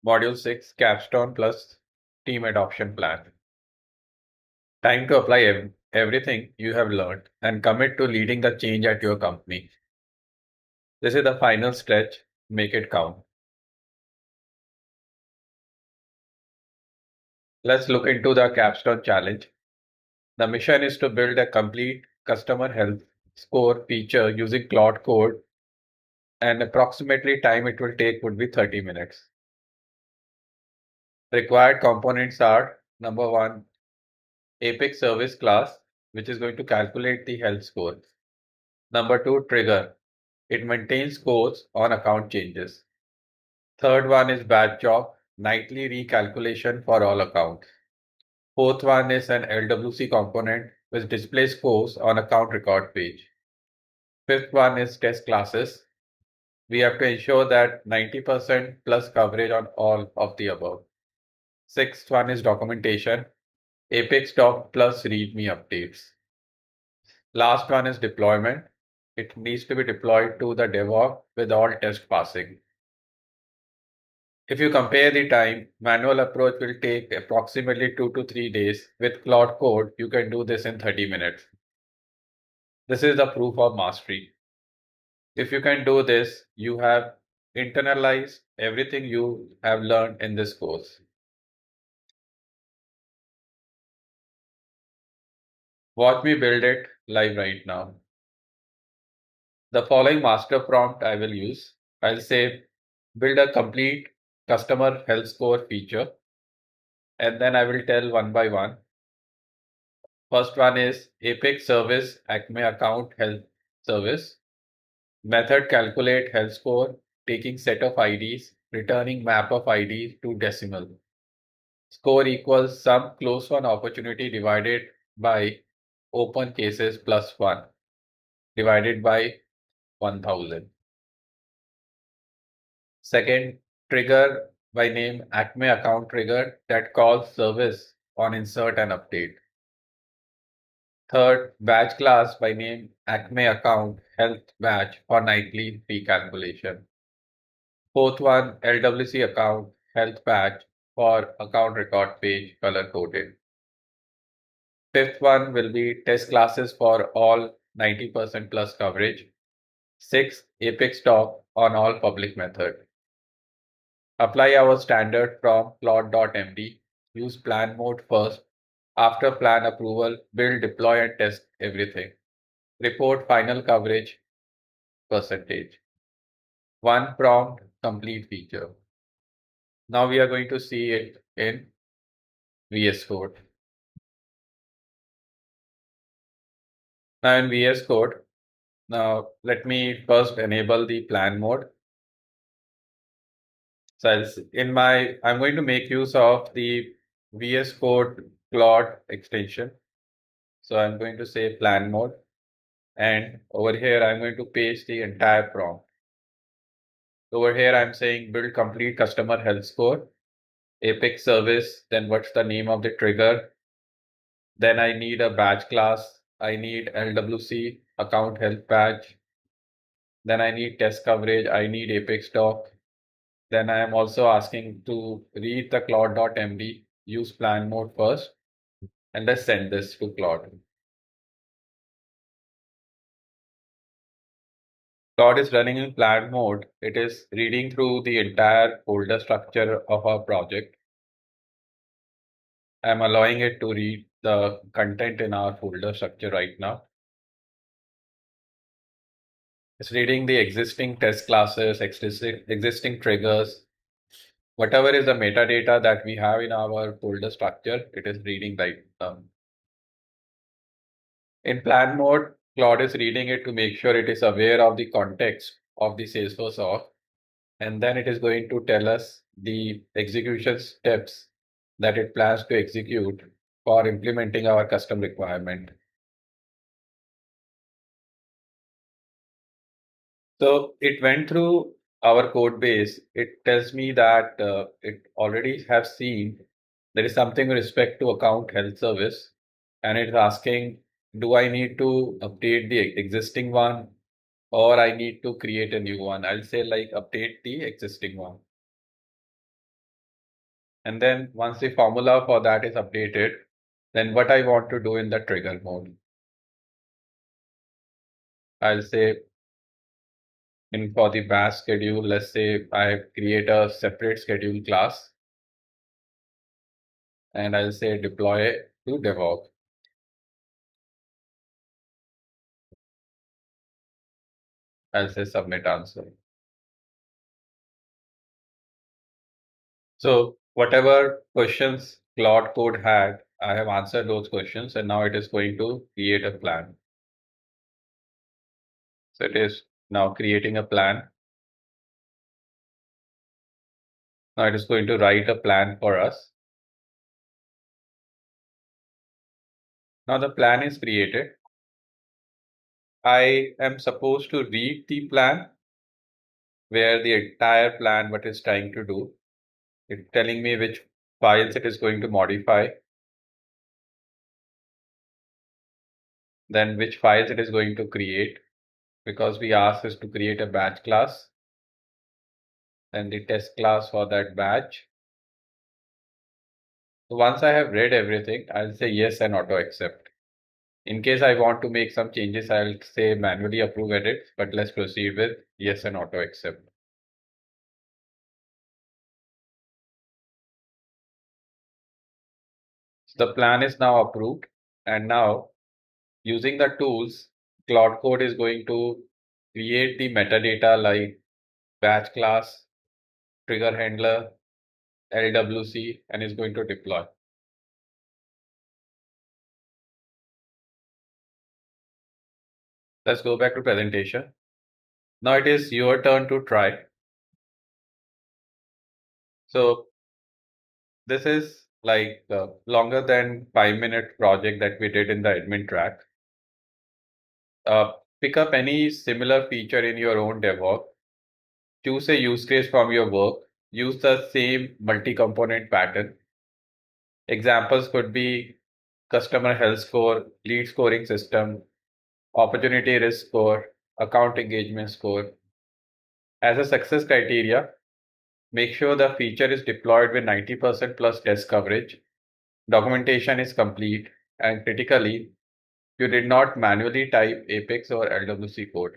Module 6, Capstone plus Team Adoption Plan. Time to apply everything you have learned and commit to leading the change at your company. This is the final stretch. Make it count. Let's look into the Capstone challenge. The mission is to build a complete customer health score feature using Claude Code, and approximately time it will take would be 30 minutes. Required components are number one, Apex service class, which is going to calculate the health score. Number two, trigger. It maintains scores on account changes. Third one is batch job, nightly recalculation for all accounts. Fourth one is an LWC component which displays scores on account record page. Fifth one is test classes. We have to ensure that 90% plus coverage on all of the above. Sixth one is documentation, Apex doc plus README updates. Last one is deployment. It needs to be deployed to the DevOps with all tests passing. If you compare the time, manual approach will take approximately 2 to 3 days. With Claude Code, you can do this in 30 minutes. This is the proof of mastery. If you can do this, you have internalized everything you have learned in this course. Watch me build it live right now. The following master prompt I will use. I'll say build a complete customer health score feature, and then I will tell one by one. First one is Apex service Acme account health service. Method calculate health score, taking set of IDs, returning map of IDs to decimal. Score equals sum close one opportunity divided by open cases plus 1 divided by 1000. Second, trigger by name Acme account trigger that calls service on insert and update. Third, batch class by name Acme account health batch for nightly recalculation. Fourth one, LWC account health batch for account record page color coded. Fifth one will be test classes for all 90% plus coverage. Sixth, Apex doc on all public method. Apply our standard from plot.md. Use plan mode first. After plan approval, build, deploy, and test everything. Report final coverage percentage. One prompt, complete feature. Now we are going to see it in VS Code. Now in VS Code, now let me first enable the plan mode. So I'm going to make use of the VS Code Claude extension. So I'm going to say plan mode. And over here, I'm going to paste the entire prompt. Over here, I'm saying build complete customer health score, Apex service, then what's the name of the trigger. Then I need a batch class. I need LWC, account health batch. Then I need test coverage. I need Apex doc. Then I am also asking to read the Claude.md, use plan mode first, and let's send this to Claude. Claude is running in plan mode. It is reading through the entire folder structure of our project. I'm allowing it to read the content in our folder structure right now. It's reading the existing test classes, existing triggers, whatever is the metadata that we have in our folder structure, it is reading right now. In plan mode, Claude is reading it to make sure it is aware of the context of the Salesforce org, and then it is going to tell us the execution steps that it plans to execute for implementing our custom requirement. So it went through our code base. It tells me that it already has seen there is something with respect to account health service, and it's asking, do I need to update the existing one or I need to create a new one? I'll say like update the existing one. And then once the formula for that is updated, then what I want to do in the trigger mode, I'll say for the batch schedule, let's say I create a separate schedule class and I'll say deploy to DevOps. I'll say submit answer. So whatever questions Claude Code had, I have answered those questions and now it is going to create a plan. So it is now creating a plan. Now it is going to write a plan for us. Now the plan is created. I am supposed to read the plan where the entire plan, what it's trying to do, it's telling me which files it is going to modify, then which files it is going to create, because we asked us to create a batch class, then the test class for that batch. So once I have read everything, I'll say yes and auto accept. In case I want to make some changes, I'll say manually approve edits, but let's proceed with yes and auto accept. So the plan is now approved, and now using the tools, Claude Code is going to create the metadata like batch class, trigger handler, LWC, and is going to deploy. Let's go back to presentation. Now it is your turn to try. So this is like longer than 5-minute project that we did in the admin track. Pick up any similar feature in your own DevOps. Choose a use case from your work. Use the same multi-component pattern. Examples could be customer health score, lead scoring system, opportunity risk score, account engagement score. As a success criteria, make sure the feature is deployed with 90% plus test coverage, documentation is complete, and critically, you did not manually type Apex or LWC code.